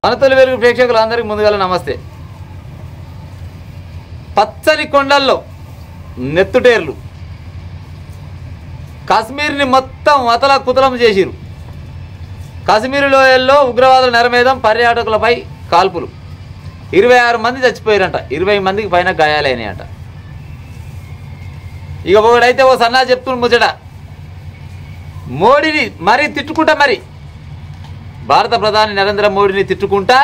అనతలి వెలుగు ప్రేక్షకులందరికీ ముందుగా నమస్తే. పచ్చని కొండల్లో నెత్తుటేర్లు కాశ్మీర్ని మొత్తం అతల కుతలం చేసిరు. కాశ్మీర్ లోయల్లో ఉగ్రవాదుల నెరమేధం, పర్యాటకులపై కాల్పులు. 26 మంది చచ్చిపోయారంట, 20 మందికి పైన గాయాలైనాయంట. ఇక ఒకడైతే ఓ సన్నా చెప్తున్న ముచ్చట, మోడీని మరీ తిట్టుకుంటా, మరి భారత ప్రధాని నరేంద్ర మోడీని తిట్టుకుంటా,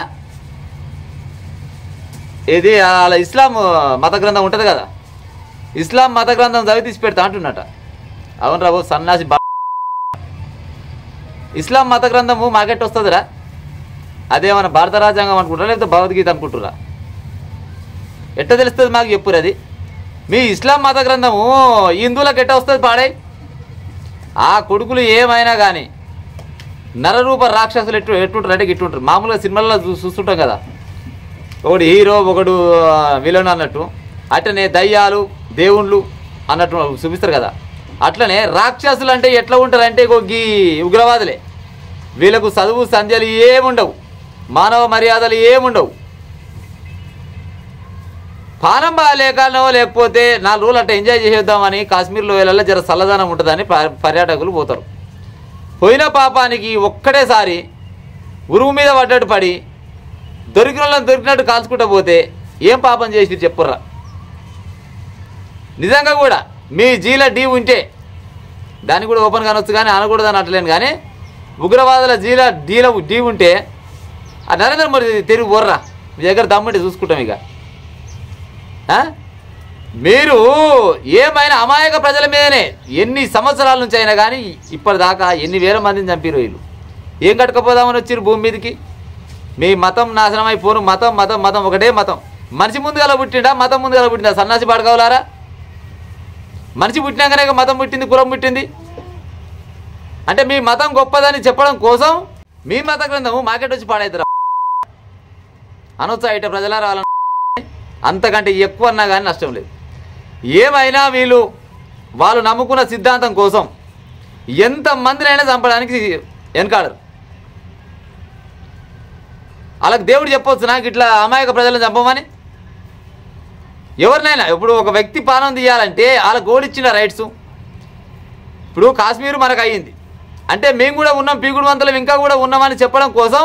ఇది అలా ఇస్లాం మత గ్రంథం ఉంటుంది కదా, ఇస్లాం మత గ్రంథం చదివి తీసి పెడతా అంటున్నట. అవును రాబో సన్నాసి, ఇస్లాం మత గ్రంథము మాకెట్ వస్తుందిరా? అదేమన్నా భారత రాజ్యాంగం అనుకుంటారా, లేకపోతే భగవద్గీత అనుకుంటురా? ఎట్ట తెలుస్తుంది మాకు చెప్పురు. అది మీ ఇస్లాం మత గ్రంథము హిందువులకు ఎట్ట వస్తుంది పాడే? ఆ కొడుకులు ఏమైనా కానీ నరరూప రాక్షసులు ఎట్టుంటారు అంటే ఇట్టుంటారు. మామూలుగా సినిమాల్లో చూస్తుంటాం కదా, ఒకడు హీరో ఒకడు విలన్ అన్నట్టు, అట్లనే దయ్యాలు దేవుళ్ళు అన్నట్టు చూపిస్తారు కదా. అట్లనే రాక్షసులు అంటే ఎట్లా ఉంటారంటే గీ ఉగ్రవాదులే. వీళ్ళకు చదువు సంధ్యలు ఏముండవు, మానవ మర్యాదలు ఏముండవు. పానం బాగాలేకనో లేకపోతే 4 రోజులు అట్లా ఎంజాయ్ చేసేద్దామని కాశ్మీర్లో వెళ్ళాలి, జర చల్లదనం ఉంటుందని పర్యాటకులు పోతారు. పోయిన పాపానికి ఒక్కటేసారి ఉరువు మీద పడ్డట్టు పడి దొరికిన వాళ్ళని దొరికినట్టు కాల్చుకుంటూ పోతే ఏం పాపం చేసి చెప్పుర్రా? నిజంగా కూడా మీ జీల డీ ఉంటే దాన్ని కూడా ఓపెన్ కానొచ్చు, కానీ అనకూడదని అంటలేను. కానీ ఉగ్రవాదుల డీ ఉంటే ఆ నరేంద్ర మోడీ తిరిగి పోర్రా, మీ దగ్గర దమ్ముంటే చూసుకుంటాం. ఇక మీరు ఏమైనా అమాయక ప్రజల మీదనే ఎన్ని సంవత్సరాల నుంచి అయినా కానీ ఇప్పటిదాకా ఎన్ని వేల మందిని చంపిరు వీళ్ళు. ఏం కట్టుకపోదామని వచ్చారు భూమి మీదకి? మీ మతం నాశనం అయిపోను. మతం మతం మతం ఒకటే మతం. మనిషి ముందుగా పుట్టిండా, మతం ముందుగా పుట్టిందా? సన్నాసి పడగవలారా? మనిషి పుట్టినాకనే మతం పుట్టింది, కులం పుట్టింది. అంటే మీ మతం గొప్పదని చెప్పడం కోసం మీ మత గ్రంథము మార్కెట్ వచ్చి పాడైతురా అనొచ్చా? ఇట ప్రజలారా, అంతకంటే ఎక్కువ అన్నా కానీ నష్టం లేదు. ఏమైనా వాళ్ళు నమ్ముకున్న సిద్ధాంతం కోసం ఎంతమందినైనా చంపడానికి వెనకాడరు. వాళ్ళకి దేవుడు చెప్పవచ్చు, నాకు ఇట్లా అమాయక ప్రజలను చంపమని. ఎవరినైనా ఇప్పుడు ఒక వ్యక్తి పానం తీయాలంటే వాళ్ళకి ఓడిచ్చిన రైట్స్. ఇప్పుడు కాశ్మీర్ మనకు అయ్యింది అంటే మేము కూడా ఉన్నాం, పీకుడు వంతలం ఇంకా కూడా ఉన్నామని చెప్పడం కోసం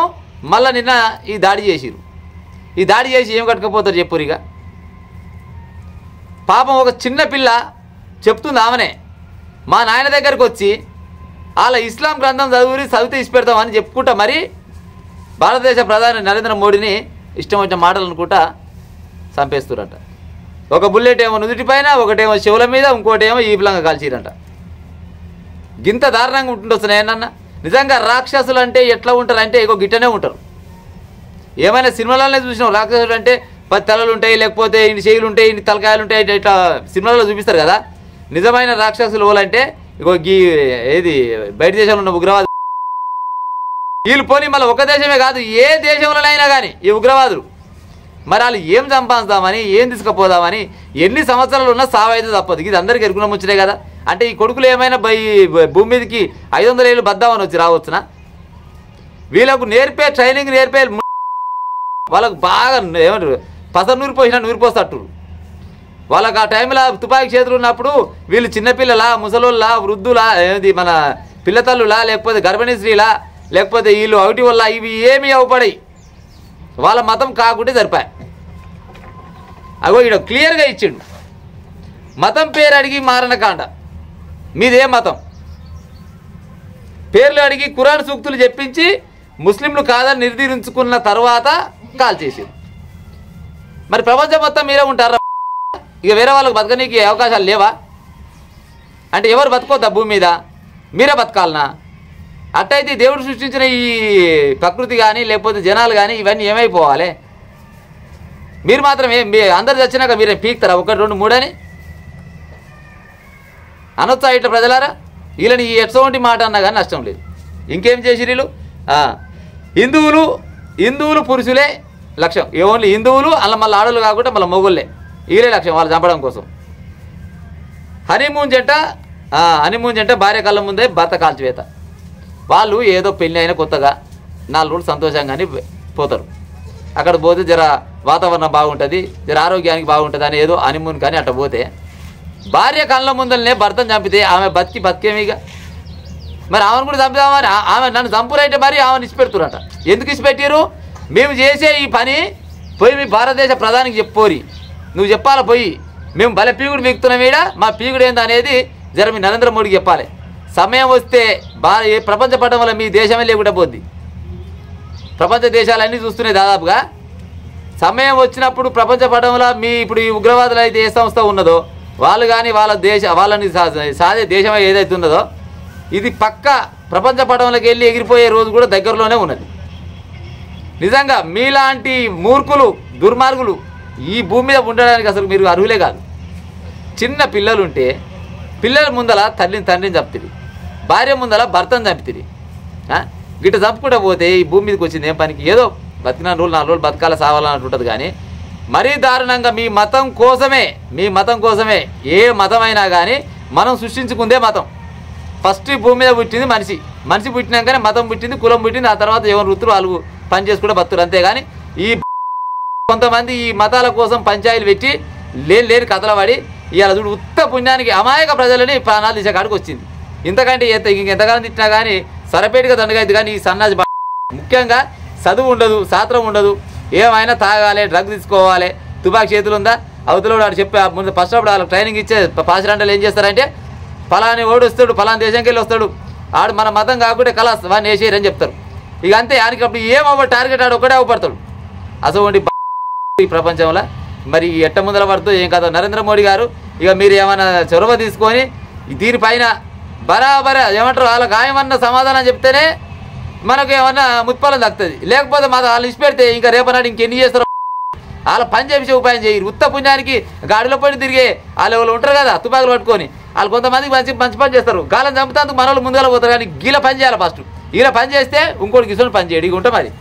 మళ్ళీ నిన్న ఈ దాడి చేసిరు. ఈ దాడి చేసి ఏం కట్టుకపోతారు చెప్పురిగా? పాపం ఒక చిన్న పిల్ల చెప్తుంది, ఆమెనే మా నాయన దగ్గరకు వచ్చి వాళ్ళ ఇస్లాం గ్రంథం చదివితే ఇచ్చి పెడతామని చెప్పుకుంటా మరి భారతదేశ ప్రధాని నరేంద్ర మోడీని ఇష్టం వచ్చిన మాటలు అనుకుంటా చంపేస్తురంట. ఒక బుల్లెట్ ఏమో నుదుటిపైన, ఒకటేమో చెవుల మీద, ఇంకోటేమో ఈ పిల్లంగా కాల్చిరంట. గింత దారుణంగా ఉంటుండొస్తున్నాయి ఏమన్నా? నిజంగా రాక్షసులు అంటే ఎట్లా ఉంటారు అంటే ఇగో గిట్టనే ఉంటారు. ఏమైనా సినిమాలనే చూసినాం, రాక్షసులు అంటే 10 తలలు ఉంటాయి, లేకపోతే ఇన్ని చేతులు ఉంటాయి, ఇన్ని తలకాయలు ఉంటాయి, ఇట్లా సినిమాలలో చూపిస్తారు కదా. నిజమైన రాక్షసులు వాళ్ళంటే ఇగో ఏది బయట దేశంలో ఉన్న ఉగ్రవాదులు. వీళ్ళు పోనీ మళ్ళీ ఒక దేశమే కాదు, ఏ దేశంలోనైనా కానీ ఈ ఉగ్రవాదులు మరి వాళ్ళు ఏం సంపాదిస్తామని, ఏం తీసుకుపోదామని ఎన్ని సంవత్సరాలు ఉన్నా సావైతే తప్పదు. ఇది అందరికీ ఎరుగున ముచ్చటే కదా. అంటే ఈ కొడుకులు ఏమైనా భూమి మీదకి 500 ఏళ్ళు బద్దామని వచ్చి రావచ్చునా? వీళ్ళకు ట్రైనింగ్ నేర్పే వాళ్ళకు బాగా ఏమంటారు, పసరు నూరిపోసినా నూరిపోస్తట్టు. వాళ్ళకి ఆ టైంలో తుపాకీ చేతులు ఉన్నప్పుడు వీళ్ళు చిన్నపిల్లలా, ముసలోళ్ళ, వృద్ధులా, ఏది మన పిల్లతల్లులా, లేకపోతే గర్భిణీ స్త్రీలా, లేకపోతే వీళ్ళు ఒకటి వల్ల ఇవి ఏమీ అవపడాయి. వాళ్ళ మతం కాకుంటే సరిపాయి. అగో ఇక్కడ క్లియర్గా ఇచ్చిండు, మతం పేరు అడిగి మారణకాండ. మీదే మతం పేర్లు అడిగి ఖురాన్ సూక్తులు చెప్పించి ముస్లింలు కాదని నిర్ధారించుకున్న తర్వాత కాల్ చేసింది. మరి ప్రపంచం మొత్తం మీరే ఉంటారా? ఇక వేరే వాళ్ళకి బతకనీకి అవకాశాలు లేవా? అంటే ఎవరు బతుకోద్దా భూమి మీద? మీరే బతకాలనా? అట్టయితే దేవుడు సృష్టించిన ఈ ప్రకృతి కానీ లేకపోతే జనాలు కానీ ఇవన్నీ ఏమైపోవాలి? మీరు మాత్రం అందరు చచ్చినాక మీరే పీక్తారా 1, 2, 3 అని అనొచ్చా ఇట్లా ప్రజలారా? వీళ్ళని ఈ ఎటువంటి మాట అన్నా కానీ నష్టం లేదు. ఇంకేం చేసి వీళ్ళు హిందువులు పురుషులే లక్ష్యం. ఓన్లీ హిందువులు అలా మళ్ళీ ఆడలు కాకుండా మళ్ళీ మొగుళ్ళే, వీళ్ళే లక్ష్యం వాళ్ళు చంపడం కోసం. హనీమూన్ జంట భార్య కళ్ళ ముందే భర్త కాల్చివేత. వాళ్ళు ఏదో పెళ్ళి అయినా కొత్తగా 4 రోజులు సంతోషంగానే పోతారు. అక్కడ పోతే జర వాతావరణం బాగుంటుంది, జర ఆరోగ్యానికి బాగుంటుంది అని ఏదో హనీమూన్ కానీ అట్లా పోతే భార్య కళ్ళ ముందరనే భర్తను చంపితే ఆమె బతికేమిగా. మరి ఆమెను కూడా చంపుదామని ఆమె నన్ను చంపురంటే మరి ఆమెను ఇచ్చిపెడుతురట. ఎందుకు ఇచ్చిపెట్టారు? మేము చేసే ఈ పని పోయి మీ భారతదేశ ప్రధానికి చెప్పోరి, నువ్వు చెప్పాలి పోయి మేము భలే పీగుడు పీకుతున్నాం ఈడ, మా పీగుడు ఏంది అనేది జర మీ నరేంద్ర మోడీకి చెప్పాలి. సమయం వస్తే ప్రపంచ పటం వల్ల మీ దేశమే లేకుండా పోద్ది. ప్రపంచ దేశాలన్నీ చూస్తున్నాయి దాదాపుగా. సమయం వచ్చినప్పుడు ప్రపంచ పటంలో మీ ఇప్పుడు ఈ ఉగ్రవాదులు అయితే ఏ సంస్థ ఉన్నదో వాళ్ళు కానీ వాళ్ళని సాధే దేశం ఏదైతే ఉన్నదో ఇది పక్క ప్రపంచ పటంలోకి వెళ్ళి ఎగిరిపోయే రోజు కూడా దగ్గరలోనే ఉన్నది. నిజంగా మీలాంటి మూర్ఖులు దుర్మార్గులు ఈ భూమి మీద ఉండడానికి అసలు మీరు అర్హులే కాదు. చిన్న పిల్లలుంటే పిల్లల ముందల తండ్రిని చంపుతుంది, భార్య ముందల భర్తను చంపుతుంది. గిట్ట చంపుకుంటూ పోతే ఈ భూమి మీదకి వచ్చింది ఏం పనికి? ఏదో బతికిన రోజులు 4 రోజులు బతకాల సావాలన్నట్టుంటుంది. కానీ మరీ దారుణంగా మీ మతం కోసమే ఏ మతమైనా కానీ మనం సృష్టించుకుందే మతం. ఫస్ట్ ఈ భూమి మీద పుట్టింది మనిషి పుట్టినాకనే మతం పుట్టింది, కులం పుట్టింది, ఆ తర్వాత ఎవరి వృత్తులు వాళ్ళు పని చేసుకుంటే బతురు. అంతేగాని ఈ కొంతమంది ఈ మతాల కోసం పంచాయతీలు పెట్టి లేని కథల పడి ఇవాళ చూడు ఉత్త పుణ్యానికి అమాయక ప్రజలని ప్రాణాలు తీసే కాడికి వచ్చింది. ఇంతకంటే ఇంకెంతకాలం తిట్టినా కానీ సరపేటిగా దండగైంది. కానీ ఈ సన్నాసి ముఖ్యంగా చదువు ఉండదు, శాస్త్రం ఉండదు, ఏమైనా తాగాలి, డ్రగ్ తీసుకోవాలి, తుపాకి చేతులు ఉందా అవతల వాడు చెప్పే ముందు ఫస్ట్ అప్పుడు వాళ్ళకి ట్రైనింగ్ ఇచ్చే పాసిరంటలు ఏం చేస్తారంటే ఫలాని ఓడు వస్తాడు, ఫలాని దేశంకి వెళ్ళి వస్తాడు, ఆడు మన మతం కాకుండా కలాస్ వాడిని వేసేయరని చెప్తారు. ఇక అంతే, ఆయనకి అప్పుడు ఏమవ్వ టార్గెట్ ఆడు ఒకటే అవ్వపడతాడు. అసలు ఈ ప్రపంచంలో మరి ఎట్ట ముందర పడుతూ ఏం కదా నరేంద్ర మోడీ గారు. ఇక మీరు ఏమైనా చొరవ తీసుకొని దీనిపైన బరాబర ఏమంటారు వాళ్ళకి ఆయమన్న సమాధానం చెప్తేనే మనకు ఏమన్నా ముత్పాలం దక్కుతుంది. లేకపోతే మా వాళ్ళు ఇచ్చిపెడితే ఇంకా రేపనాడు ఇంకెన్ని చేస్తారో వాళ్ళ పని చేసే ఉపాయం చేయరు. ఉత్త పుణ్యానికి గాడిలో పడి తిరిగే వాళ్ళు ఎవరు ఉంటారు కదా తుపాకులు పట్టుకొని, వాళ్ళు కొంతమందికి మంచి పని చేస్తారు. గాలం చంపుతాందుకు మన వాళ్ళు ముందుగా పోతారు. కానీ గీల పని చేయాలి ఫస్ట్. ఇలా పని చేస్తే ఇంకోటి గిసోని పని చేయడు. ఇక ఉంటాం మరి.